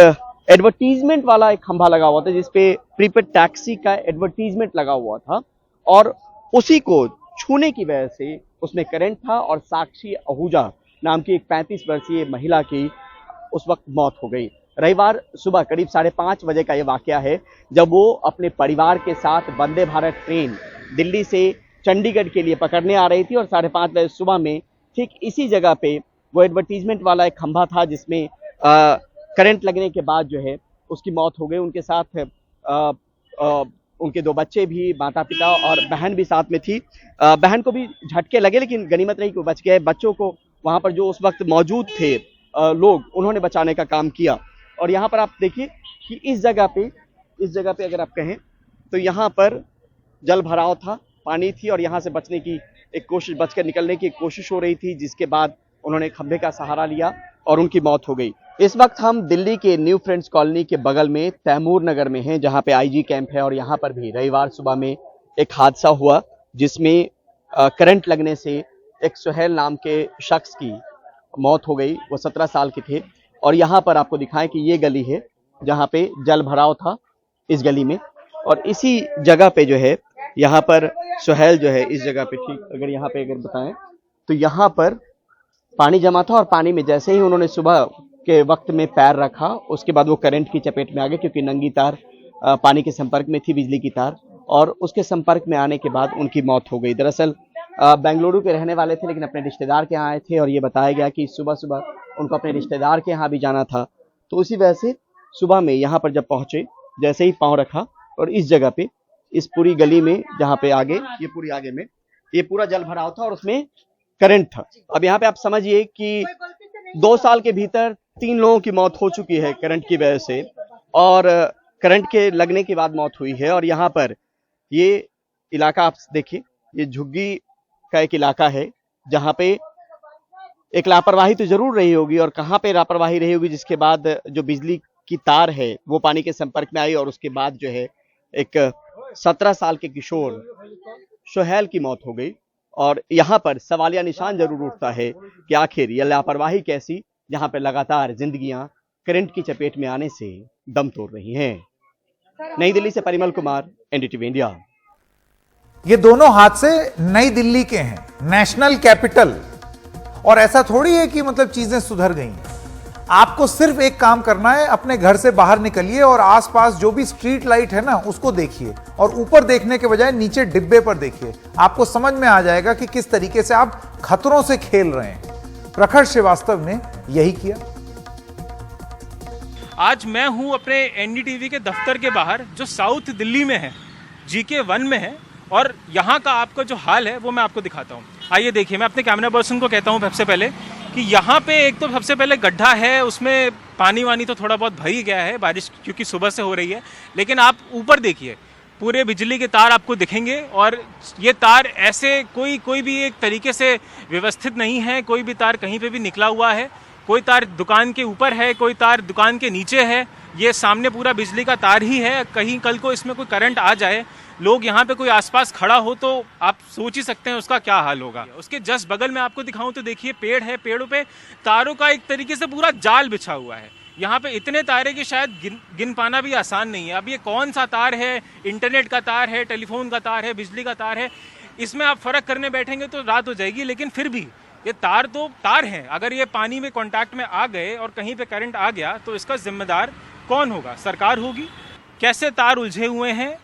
G: एडवर्टीजमेंट वाला एक खंभा लगा हुआ था जिसपे प्रीपेड टैक्सी का एडवर्टीजमेंट लगा हुआ था और उसी को छूने की वजह से उसमें करंट था और साक्षी आहूजा नाम की एक 35 वर्षीय महिला की उस वक्त मौत हो गई। रविवार सुबह करीब 5:30 बजे का ये वाकया है, जब वो अपने परिवार के साथ वंदे भारत ट्रेन दिल्ली से चंडीगढ़ के लिए पकड़ने आ रही थी और 5:30 बजे सुबह में ठीक इसी जगह पे वो एडवर्टीजमेंट वाला एक खंभा था जिसमें करंट लगने के बाद जो है उसकी मौत हो गई। उनके साथ उनके 2 बच्चे भी, माता पिता और बहन भी साथ में थी। बहन को भी झटके लगे लेकिन गनीमत रही कि वो बच गए। बच्चों को वहां पर जो उस वक्त मौजूद थे लोग, उन्होंने बचाने का काम किया। और यहाँ पर आप देखिए कि इस जगह पे अगर आप कहें तो यहाँ पर जल भराव था, पानी थी और यहाँ से बचने की एक कोशिश, बचकर निकलने की एक कोशिश हो रही थी, जिसके बाद उन्होंने खंभे का सहारा लिया और उनकी मौत हो गई। इस वक्त हम दिल्ली के न्यू फ्रेंड्स कॉलोनी के बगल में तैमूर नगर में हैं, जहाँ पे आईजी कैंप है और यहाँ पर भी रविवार सुबह में एक हादसा हुआ जिसमें करंट लगने से एक सोहेल नाम के शख्स की मौत हो गई। वो 17 साल के थे और यहाँ पर आपको दिखाएं कि ये गली है जहाँ पे जल भराव था इस गली में, और इसी जगह पे जो है यहाँ पर सोहेल जो है इस जगह पे, ठीक अगर यहाँ पे अगर बताएं तो यहाँ पर पानी जमा था और पानी में जैसे ही उन्होंने सुबह के वक्त में पैर रखा, उसके बाद वो करंट की चपेट में आ गए, क्योंकि नंगी तार पानी के संपर्क में थी, बिजली की तार, और उसके संपर्क में आने के बाद उनकी मौत हो गई। दरअसल बेंगलुरु के रहने वाले थे, लेकिन अपने रिश्तेदार के यहाँ आए थे और ये बताया गया कि सुबह सुबह उनको अपने रिश्तेदार के यहाँ भी जाना था, तो उसी वजह से सुबह में यहाँ पर जब पहुंचे, जैसे ही पाँव रखा और इस जगह पे, इस पूरी गली में जहाँ पे आगे, ये पूरी आगे में ये पूरा जल भराव था और उसमें करंट था। अब यहाँ पे आप समझिए कि 2 साल के भीतर 3 लोगों की मौत हो चुकी है करंट की वजह से, और करंट के लगने के बाद मौत हुई है। और यहाँ पर ये इलाका आप देखिए, ये झुग्गी का एक इलाका है जहाँ पे एक लापरवाही तो जरूर रही होगी, और कहाँ पे लापरवाही रही होगी जिसके बाद जो बिजली की तार है वो पानी के संपर्क में आई और उसके बाद जो है एक 17 साल के किशोर सोहेल की मौत हो गई। और यहाँ पर सवालिया निशान जरूर उठता है कि आखिर यह लापरवाही कैसी, जहाँ पे लगातार जिंदगियां करंट की चपेट में आने से दम तोड़ रही हैं। नई दिल्ली से परिमल कुमार, एनडीटीवी इंडिया।
A: ये दोनों हादसे नई दिल्ली के हैं, नेशनल कैपिटल। और ऐसा थोड़ी है कि मतलब चीजें सुधर गई हैं। आपको सिर्फ एक काम करना है, अपने घर से बाहर निकलिए और आसपास जो भी स्ट्रीट लाइट है ना उसको देखिए, और ऊपर देखने के बजाय नीचे डिब्बे पर देखिए। आपको समझ में आ जाएगा कि किस तरीके से आप खतरों से खेल रहे हैं। प्रखर श्रीवास्तव ने यही किया।
H: आज मैं हूं अपने एनडीटीवी के दफ्तर के बाहर, जो साउथ दिल्ली में है, जीके 1 में है, और यहाँ का आपका जो हाल है वो मैं आपको दिखाता हूँ। आइए देखिए, मैं अपने कैमरा पर्सन को कहता हूँ सबसे पहले कि यहाँ पे एक तो सबसे पहले गड्ढा है, उसमें पानी वानी तो थोड़ा बहुत भर ही गया है, बारिश क्योंकि सुबह से हो रही है। लेकिन आप ऊपर देखिए, पूरे बिजली के तार आपको दिखेंगे, और ये तार ऐसे कोई भी एक तरीके से व्यवस्थित नहीं है, कोई भी तार कहीं पे भी निकला हुआ है, कोई तार दुकान के ऊपर है, कोई तार दुकान के नीचे है। ये सामने पूरा बिजली का तार ही है। कहीं कल को इसमें कोई करंट आ जाए, लोग यहाँ पे कोई आसपास खड़ा हो, तो आप सोच ही सकते हैं उसका क्या हाल होगा। उसके जस्ट बगल में आपको दिखाऊं तो देखिए पेड़ है, पेड़ों पे तारों का एक तरीके से पूरा जाल बिछा हुआ है। यहाँ पे इतने तारे कि शायद गिन पाना भी आसान नहीं है। अब ये कौन सा तार है, इंटरनेट का तार है, टेलीफोन का तार है, बिजली का तार है, इसमें आप फर्क करने बैठेंगे तो रात हो जाएगी। लेकिन फिर भी ये तार तो तार हैं। अगर ये पानी में कांटेक्ट में आ गए और कहीं पे करंट आ गया तो इसका जिम्मेदार कौन होगा? सरकार होगी। कैसे तार उलझे हुए हैं,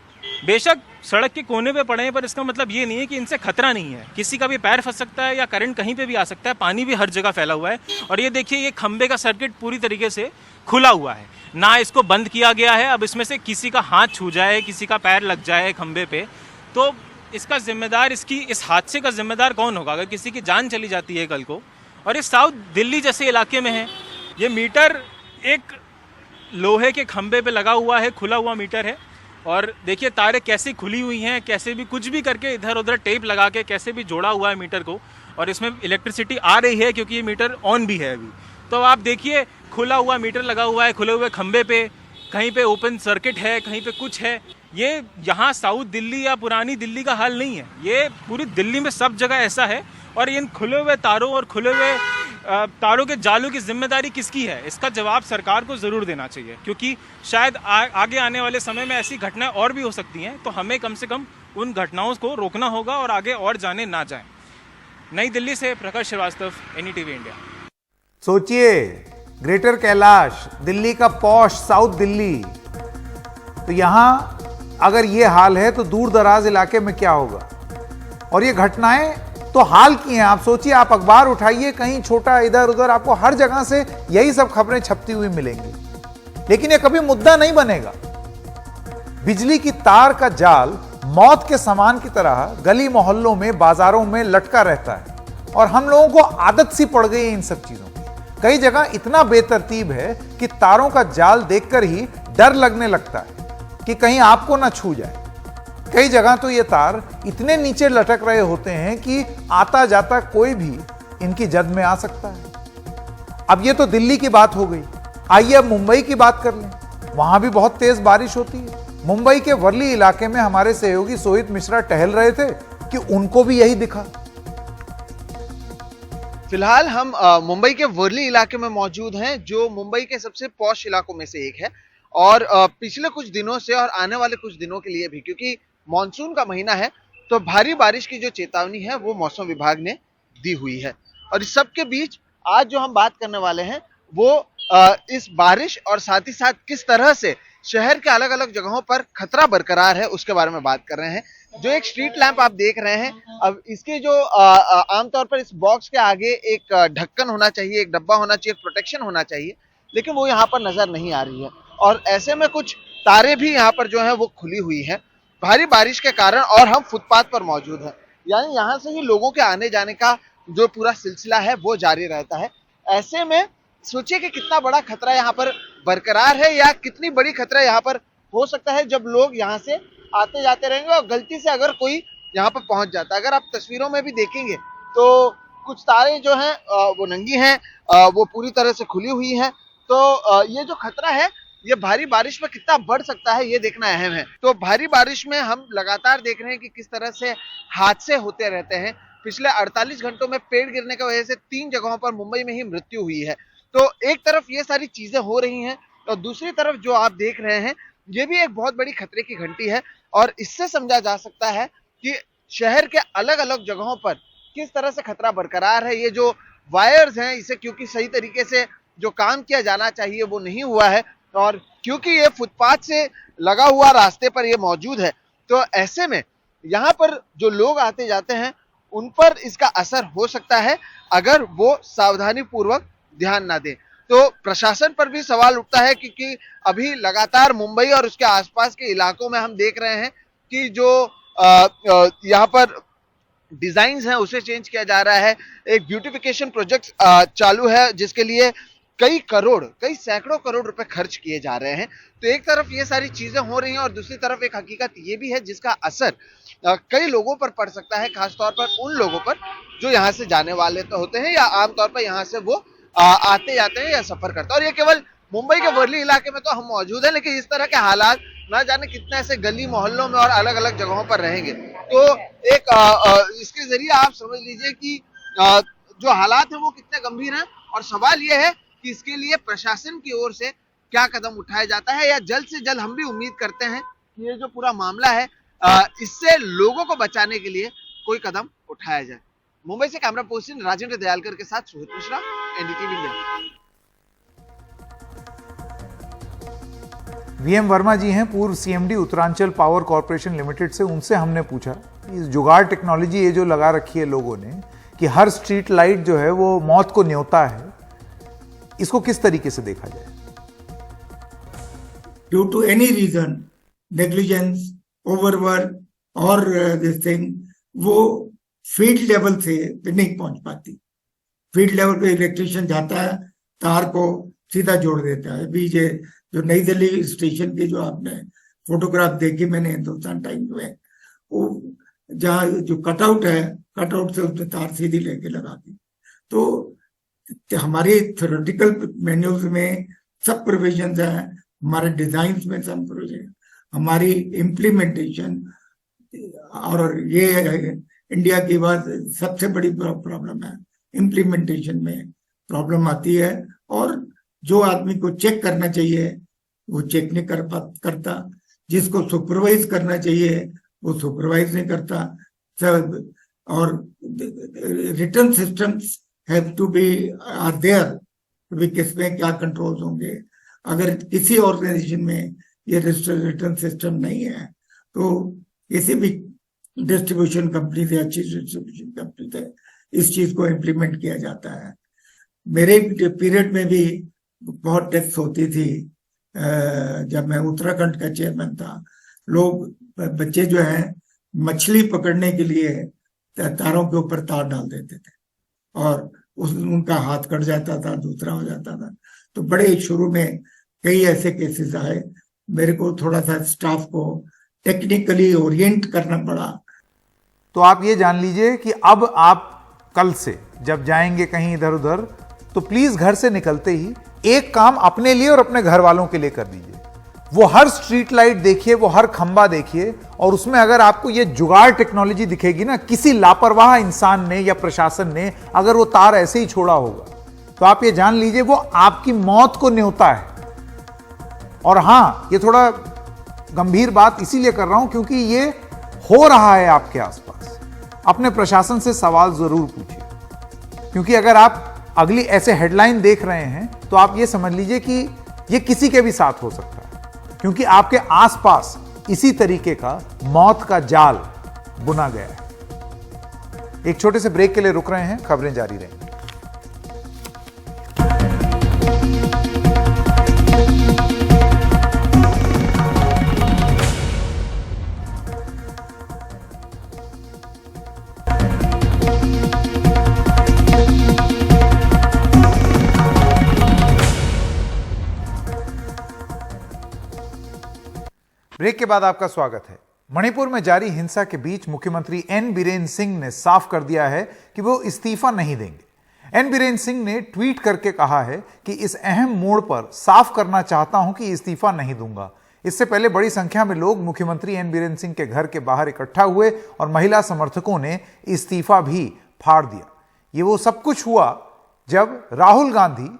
H: बेशक सड़क के कोने पे पड़े हैं, पर इसका मतलब ये नहीं है कि इनसे खतरा नहीं है। किसी का भी पैर फंस सकता है या करंट कहीं पे भी आ सकता है। पानी भी हर जगह फैला हुआ है। और ये देखिए, ये खंबे का सर्किट पूरी तरीके से खुला हुआ है, ना इसको बंद किया गया है। अब इसमें से किसी का हाथ छू जाए, किसी का पैर लग जाए खंबे पे, तो इसका जिम्मेदार, इस हादसे का जिम्मेदार कौन होगा? अगर किसी की जान चली जाती है कल को। और ये साउथ दिल्ली जैसे इलाके में है। ये मीटर एक लोहे के खंबे पे लगा हुआ है, खुला हुआ मीटर है। और देखिए तारें कैसी खुली हुई हैं, कैसे भी कुछ भी करके इधर उधर टेप लगा के कैसे भी जोड़ा हुआ है मीटर को, और इसमें इलेक्ट्रिसिटी आ रही है क्योंकि ये मीटर ऑन भी है अभी। तो आप देखिए, खुला हुआ मीटर लगा हुआ है खुले हुए खंबे पे, कहीं पे ओपन सर्किट है, कहीं पे कुछ है। ये यहाँ साउथ दिल्ली या पुरानी दिल्ली का हाल नहीं है, ये पूरी दिल्ली में सब जगह ऐसा है। और इन खुले हुए तारों और खुले हुए तारों के जालों की जिम्मेदारी किसकी है? इसका जवाब सरकार को ज़रूर देना चाहिए, क्योंकि शायद आगे आने वाले समय में ऐसी घटनाएं और भी हो सकती हैं। तो हमें कम से कम उन घटनाओं को रोकना होगा और आगे और जाने ना जाएं। नई दिल्ली से प्रखर श्रीवास्तव, एनडीटीवी इंडिया।
A: सोचिए, ग्रेटर कैलाश, दिल्ली का पॉश साउथ दिल्ली, तो यहां अगर ये हाल है तो दूर दराज इलाके में क्या होगा? और ये घटनाएं तो हाल की हैं। आप सोचिए, आप अखबार उठाइए, कहीं छोटा इधर उधर, आपको हर जगह से यही सब खबरें छपती हुई मिलेंगी। लेकिन ये कभी मुद्दा नहीं बनेगा। बिजली की तार का जाल मौत के समान की तरह गली मोहल्लों में, बाजारों में लटका रहता है, और हम लोगों को आदत सी पड़ गई है इन सब चीजों की। कई जगह इतना बेतरतीब है कि तारों का जाल देखकर ही डर लगने लगता है कि कहीं आपको ना छू जाए। कई जगह तो ये तार इतने नीचे लटक रहे होते हैं कि आता जाता कोई भी इनकी जद में आ सकता है। अब ये तो दिल्ली की बात हो गई। आइए अब मुंबई की बात कर लें। वहां भी बहुत तेज बारिश होती है। मुंबई के वर्ली इलाके में हमारे सहयोगी सोहित मिश्रा टहल रहे थे कि उनको भी यही दिखा।
I: फिलहाल हम मुंबई के वर्ली इलाके में मौजूद हैं, जो मुंबई के सबसे पॉश इलाकों में से एक है। और पिछले कुछ दिनों से और आने वाले कुछ दिनों के लिए भी, क्योंकि मानसून का महीना है, तो भारी बारिश की जो चेतावनी है वो मौसम विभाग ने दी हुई है। और इस सब के बीच आज जो हम बात करने वाले हैं वो इस बारिश और साथ ही साथ किस तरह से शहर के अलग अलग जगहों पर खतरा बरकरार है उसके बारे में बात कर रहे हैं। जो एक स्ट्रीट लैंप आप देख रहे हैं, अब इसके जो आमतौर पर इस बॉक्स के आगे एक ढक्कन होना चाहिए, एक डब्बा होना चाहिए, प्रोटेक्शन होना चाहिए, लेकिन वो यहाँ पर नजर नहीं आ रही है। और ऐसे में कुछ तारे भी यहाँ पर जो है वो खुली हुई है भारी बारिश के कारण, और हम फुटपाथ पर मौजूद हैं, यानी यहाँ से ही लोगों के आने जाने का जो पूरा सिलसिला है वो जारी रहता है। ऐसे में सोचिए कि कितना बड़ा खतरा यहाँ पर बरकरार है, या कितनी बड़ी खतरा यहाँ पर हो सकता है जब लोग यहाँ से आते जाते रहेंगे और गलती से अगर कोई यहाँ पर पहुंच जाता है। अगर आप तस्वीरों में भी देखेंगे तो कुछ तारें जो हैं वो नंगी हैं, वो पूरी तरह से खुली हुई हैं। तो ये जो खतरा है ये भारी बारिश में कितना बढ़ सकता है ये देखना अहम है। तो भारी बारिश में हम लगातार देख रहे हैं कि किस तरह से हादसे होते रहते हैं। पिछले 48 घंटों में पेड़ गिरने की वजह से 3 जगहों पर मुंबई में ही मृत्यु हुई है। तो एक तरफ ये सारी चीजें हो रही हैं और दूसरी तरफ जो आप देख रहे हैं ये भी एक बहुत बड़ी खतरे की घंटी है, और इससे समझा जा सकता है कि शहर के अलग अलग जगहों पर किस तरह से खतरा बरकरार है। ये जो वायर्स हैं इसे क्योंकि सही तरीके से जो काम किया जाना चाहिए वो नहीं हुआ है, और क्योंकि ये फुटपाथ से लगा हुआ रास्ते पर ये मौजूद है, तो ऐसे में यहाँ पर जो लोग आते जाते हैं उन पर इसका असर हो सकता है अगर वो सावधानी पूर्वक ध्यान ना दें। तो प्रशासन पर भी सवाल उठता है क्योंकि अभी लगातार मुंबई और उसके आसपास के इलाकों में हम देख रहे हैं कि जो यहाँ पर डिजाइन्स हैं उसे चेंज किया जा रहा है। एक ब्यूटिफिकेशन प्रोजेक्ट चालू है जिसके लिए कई सैकड़ों करोड़ रुपए खर्च किए जा रहे हैं। तो एक तरफ ये सारी चीजें हो रही हैं और दूसरी तरफ एक हकीकत ये भी है जिसका असर कई लोगों पर पड़ सकता है, खासतौर पर उन लोगों पर जो यहाँ से जाने वाले तो होते हैं या आमतौर पर यहाँ से वो आते जाते हैं या सफर करते हैं। और ये केवल मुंबई के वर्ली इलाके में तो हम मौजूद हैं, लेकिन इस तरह के हालात ना जाने कितने ऐसे गली मोहल्लों में और अलग अलग जगहों पर रहेंगे। तो एक इसके जरिए आप समझ लीजिए कि जो हालात है वो कितने गंभीर हैं, और सवाल ये है कि इसके लिए प्रशासन की ओर से क्या कदम उठाया जाता है, या जल्द से जल्द हम भी उम्मीद करते हैं कि ये जो पूरा मामला है इससे लोगों को बचाने के लिए कोई कदम उठाया जाए। मुंबई से कैमरा पर्सन राजेंद्र दयालकर के साथ Suhit Mishra, NDTV India.
A: VM Verma ji हैं, पूर्व CMD Uttaranchal power corporation limited से। उनसे हमने पूछा इस जुगाड़ टेक्नोलॉजी ये जो लगा रखी है लोगों ने कि हर स्ट्रीट लाइट जो है वो मौत को न्योता है, इसको किस तरीके से देखा जाए?
J: Due to any reason, negligence, overwork और this thing, वो फील्ड लेवल से नहीं पहुंच पाती। फील्ड लेवल पे इलेक्ट्रिशियन जाता है, तार को सीधा जोड़ देता है। अभी ये जो नई दिल्ली स्टेशन की जो आपने फोटोग्राफ देखी मैंने हिंदुस्तान टाइम्स में, वो जहाँ जो कटआउट है, कटआउट से उसने तार सीधी लेके लगा दी। तो हमारे थ्योरेटिकल मैन्यूल्स में सब प्रोविजंस हैं, हमारे डिजाइन में सब प्रोविजन, हमारी इम्प्लीमेंटेशन, और ये इंडिया की बात सबसे बड़ी प्रॉब्लम है, इम्प्लीमेंटेशन में प्रॉब्लम आती है। और जो आदमी को चेक करना चाहिए वो चेक नहीं करता, जिसको सुपरवाइज करना चाहिए वो सुपरवाइज नहीं करता सब। और return systems have to be are there, किसमें क्या कंट्रोल्स होंगे। अगर किसी ऑर्गेनाइजेशन में ये रिटर्न सिस्टम नहीं है तो किसी भी डिस्ट्रीब्यूशन कंपनी से, अच्छी डिस्ट्रीब्यूशन कंपनी से इस चीज को इम्प्लीमेंट किया जाता है। मेरे पीरियड में भी बहुत डेथ्स होती थी जब मैं उत्तराखंड का चेयरमैन था। लोग बच्चे जो हैं मछली पकड़ने के लिए तारों के ऊपर तार डाल देते थे और उनका हाथ कट जाता था, दूसरा हो जाता था। तो बड़े शुरू में कई ऐसे केसेस आए, मेरे को थोड़ा सा स्टाफ को टेक्निकली ओरिएंट करना पड़ा।
A: तो आप ये जान लीजिए कि अब आप कल से जब जाएंगे कहीं इधर उधर तो प्लीज घर से निकलते ही एक काम अपने लिए और अपने घर वालों के लिए कर दीजिए। वो हर स्ट्रीट लाइट देखिए, वो हर खंबा देखिए, और उसमें अगर आपको ये जुगाड़ टेक्नोलॉजी दिखेगी ना, किसी लापरवाह इंसान ने या प्रशासन ने अगर वो तार ऐसे ही छोड़ा होगा तो आप ये जान लीजिए वो आपकी मौत को न्योता है। और हां, ये थोड़ा गंभीर बात इसीलिए कर रहा हूं क्योंकि ये हो रहा है आपके आसपास। अपने प्रशासन से सवाल जरूर पूछिए। क्योंकि अगर आप अगली ऐसे हेडलाइन देख रहे हैं तो आप ये समझ लीजिए कि ये किसी के भी साथ हो सकता है, क्योंकि आपके आसपास इसी तरीके का मौत का जाल बुना गया है। एक छोटे से ब्रेक के लिए रुक रहे हैं, खबरें जारी रहेंगी। ब्रेक के बाद आपका स्वागत है। मणिपुर में जारी हिंसा के बीच मुख्यमंत्री एन बीरेन सिंह ने साफ कर दिया है कि वो इस्तीफा नहीं देंगे। एन बीरेन सिंह ने ट्वीट करके कहा है कि इस अहम मोड़ पर साफ करना चाहता हूं कि इस्तीफा नहीं दूंगा। इससे पहले बड़ी संख्या में लोग मुख्यमंत्री एन बीरेन सिंह के घर के बाहर इकट्ठा हुए और महिला समर्थकों ने इस्तीफा भी फाड़ दिया। ये वो सब कुछ हुआ जब राहुल गांधी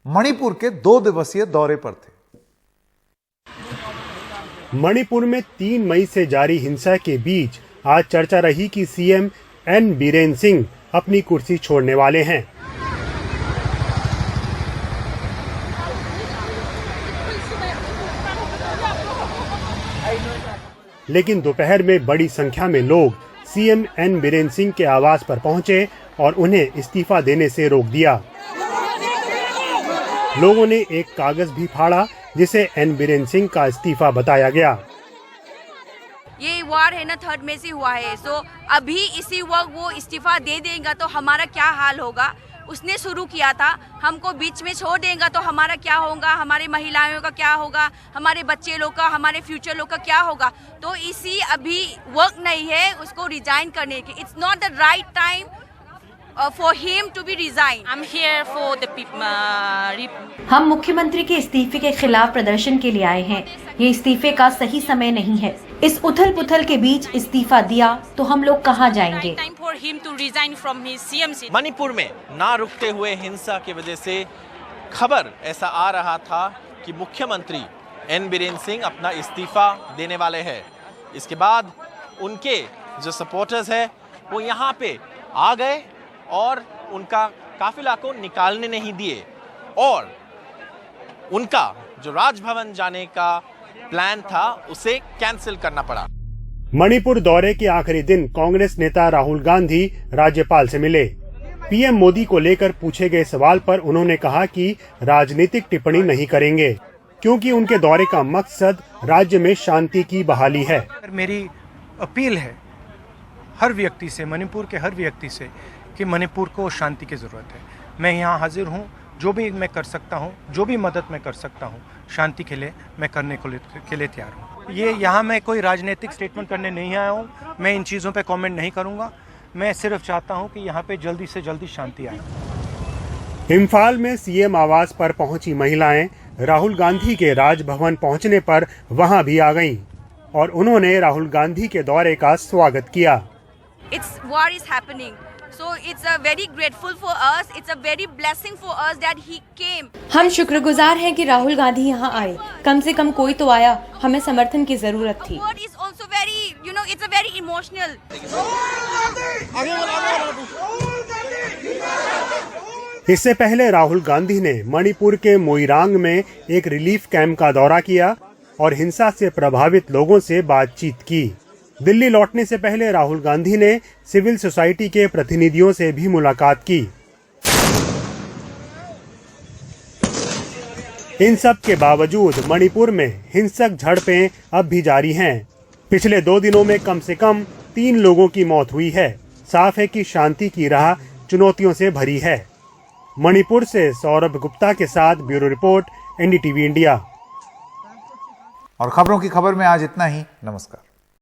A: मणिपुर के 2 दिवसीय दौरे पर थे।
K: मणिपुर में 3 मई से जारी हिंसा के बीच आज चर्चा रही कि सीएम एन बीरेन सिंह अपनी कुर्सी छोड़ने वाले हैं। लेकिन दोपहर में बड़ी संख्या में लोग सीएम एन बीरेन सिंह के आवास पर पहुंचे और उन्हें इस्तीफा देने से रोक दिया। लोगों ने एक कागज भी फाड़ा जिसे एन बीरेन सिंह का इस्तीफा बताया गया।
L: ये वार है ना 3 मई से हुआ है, सो अभी इसी वक्त वो इस्तीफा दे देगा तो हमारा क्या हाल होगा। उसने शुरू किया था, हमको बीच में छोड़ देगा तो हमारा क्या होगा, हमारे महिलाओं का क्या होगा, हमारे बच्चे लोग का, हमारे फ्यूचर लोग का क्या होगा। तो इसी अभी वक्त नहीं है उसको रिजाइन करने की। It's not the right time for him to be resigned. I'm here for the people.
M: हम मुख्यमंत्री के इस्तीफे के खिलाफ प्रदर्शन के लिए आए हैं। ये इस्तीफे का सही समय नहीं है। इस उथल पुथल के बीच इस्तीफा दिया तो हम लोग कहाँ जाएंगे।
N: मणिपुर में ना रुकते हुए हिंसा की वजह से खबर ऐसा आ रहा था कि मुख्यमंत्री एन बीरेन सिंह अपना इस्तीफा देने वाले हैं। इसके बाद उनके जो सपोर्टर्स है वो यहाँ पे आ गए और उनका काफिला को निकालने नहीं दिए और उनका जो राजभवन जाने का प्लान था उसे कैंसिल करना पड़ा।
K: मणिपुर दौरे के आखिरी दिन कांग्रेस नेता राहुल गांधी राज्यपाल से मिले। पीएम मोदी को लेकर पूछे गए सवाल पर उन्होंने कहा कि राजनीतिक टिप्पणी नहीं करेंगे क्योंकि उनके दौरे का मकसद राज्य में शांति की बहाली है।
O: मेरी अपील है हर व्यक्ति से, मणिपुर के हर व्यक्ति से, कि मणिपुर को शांति की ज़रूरत है। मैं यहाँ हाजिर हूँ, जो भी मैं कर सकता हूँ, जो भी मदद मैं कर सकता हूँ शांति के लिए मैं करने के लिए तैयार हूँ। ये यहाँ मैं कोई राजनीतिक स्टेटमेंट करने नहीं आया हूँ, मैं इन चीज़ों पे कमेंट नहीं करूँगा। मैं सिर्फ चाहता हूँ कि यहाँ पे जल्दी से जल्दी शांति आए।
K: इम्फाल में सीएम आवास पर पहुंची महिलाएं राहुल गांधी के राजभवन पहुंचने पर वहां भी आ गईं और उन्होंने राहुल गांधी के दौरे का स्वागत किया।
L: It's war is happening. So it's a very grateful for us. It's a very blessing for us that he came.
M: हम शुक्रगुजार हैं कि राहुल गांधी यहाँ आए। कम से कम कोई तो आया, हमें समर्थन की जरूरत थी।
L: The word is also very, it's a very emotional.
K: इससे पहले राहुल गांधी ने मणिपुर के मोइरांग में एक रिलीफ कैंप का दौरा किया और हिंसा से प्रभावित लोगों से बातचीत की। दिल्ली लौटने से पहले राहुल गांधी ने सिविल सोसाइटी के प्रतिनिधियों से भी मुलाकात की। इन सब के बावजूद मणिपुर में हिंसक झड़पें अब भी जारी हैं। पिछले 2 दिनों में कम से कम 3 लोगों की मौत हुई है। साफ है कि शांति की राह चुनौतियों से भरी है। मणिपुर से सौरभ गुप्ता के साथ ब्यूरो रिपोर्ट, एनडीटीवी इंडिया।
A: और खबरों की खबर में आज इतना ही। नमस्कार।